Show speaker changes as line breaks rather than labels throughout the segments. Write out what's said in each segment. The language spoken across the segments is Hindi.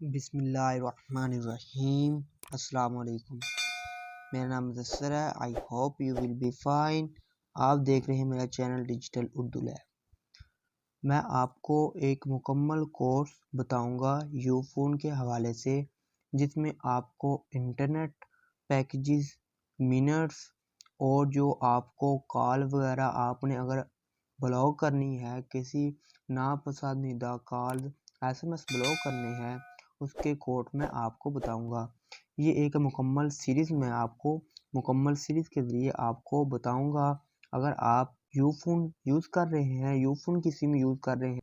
बिस्मिल्लाहिर्रहमानिर्रहीम। अस्सलाम वालेकुम। मेरा नाम मुदस्सर है। I hope you will be fine. आप देख रहे हैं मेरा चैनल डिजिटल उर्दू लैब। मैं आपको एक मुकम्मल कोर्स बताऊंगा यूफोन के हवाले से, जिसमें आपको इंटरनेट पैकेजेस, मिनट्स और जो आपको कॉल वगैरह आपने अगर ब्लॉक करनी है, किसी नापसंदीदा कॉल SMS ब्लॉक करने हैं, उसके कोड मैं आपको बताऊंगा। ये एक मुकम्मल सीरीज़ मैं आपको मुकम्मल सीरीज़ के ज़रिए आपको बताऊंगा। अगर आप यूफोन यूज़ कर रहे हैं, यूफोन की सिम यूज़ कर रहे हैं,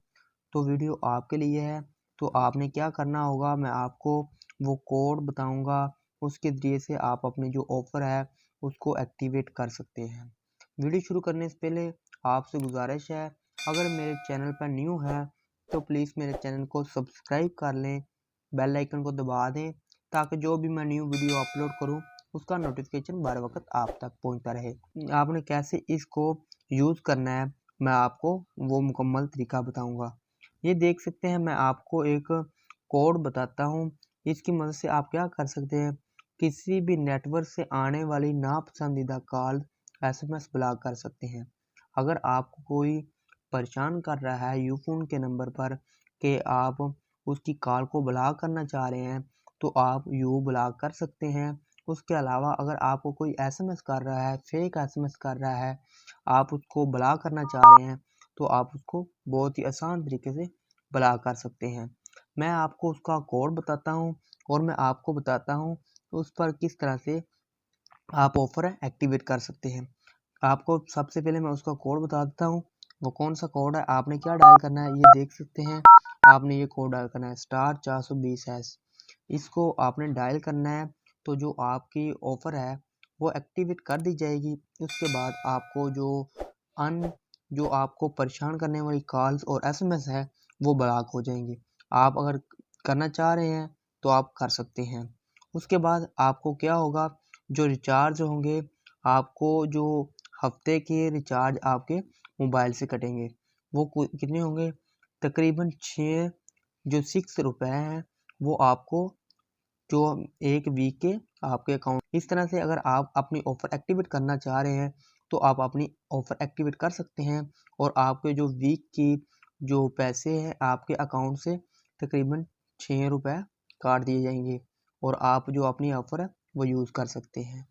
तो वीडियो आपके लिए है। तो आपने क्या करना होगा, मैं आपको वो कोड बताऊंगा, उसके ज़रिए से आप अपने जो ऑफ़र है उसको एक्टिवेट कर सकते हैं। वीडियो शुरू करने से पहले आपसे गुजारिश है, अगर मेरे चैनल पर न्यू है तो प्लीज़ मेरे चैनल को सब्सक्राइब कर लें, बेल आइकन को दबा दें, ताकि जो भी मैं न्यू वीडियो अपलोड करूं उसका नोटिफिकेशन बर वक्त आप तक पहुंचता रहे। आपने कैसे इसको यूज़ करना है, मैं आपको वो मुकम्मल तरीका बताऊंगा। ये देख सकते हैं, मैं आपको एक कोड बताता हूं। इसकी मदद से आप क्या कर सकते हैं, किसी भी नेटवर्क से आने वाली नापसंदीदा कॉल SMS ब्लॉक कर सकते हैं। अगर आपको कोई परेशान कर रहा है यूफोन के नंबर पर कि आप उसकी कॉल को ब्लॉक करना चाह रहे हैं, तो आप यू ब्लॉक कर सकते हैं। उसके अलावा अगर आपको कोई SMS कर रहा है, फेक SMS कर रहा है, आप उसको ब्लॉक करना चाह रहे हैं, तो आप उसको बहुत ही आसान तरीके से ब्लॉक कर सकते हैं। मैं आपको उसका कोड बताता हूँ और मैं आपको बताता हूँ उस पर किस तरह से आप ऑफर एक्टिवेट कर सकते हैं। आपको सबसे पहले मैं उसका कोड बता देता हूँ। वो कौन सा कोड है, आपने क्या डायल करना है, ये देख सकते हैं। आपने ये कोड डायल करना है *420#। इसको आपने डायल करना है, तो जो आपकी ऑफर है वो एक्टिवेट कर दी जाएगी। उसके बाद आपको जो आपको परेशान करने वाली कॉल्स और SMS है वो ब्लॉक हो जाएंगी। आप अगर करना चाह रहे हैं तो आप कर सकते हैं। उसके बाद आपको क्या होगा, जो रिचार्ज होंगे, आपको जो हफ्ते के रिचार्ज आपके मोबाइल से कटेंगे, वो कितने होंगे, तकरीबन 6 रुपए हैं, वो आपको जो एक वीक के आपके अकाउंट। इस तरह से अगर आप अपनी ऑफ़र एक्टिवेट करना चाह रहे हैं, तो आप अपनी ऑफ़र एक्टिवेट कर सकते हैं और आपके जो वीक की जो पैसे हैं आपके अकाउंट से तकरीबन 6 रुपए काट दिए जाएंगे और आप जो अपनी ऑफ़र है वो यूज़ कर सकते हैं।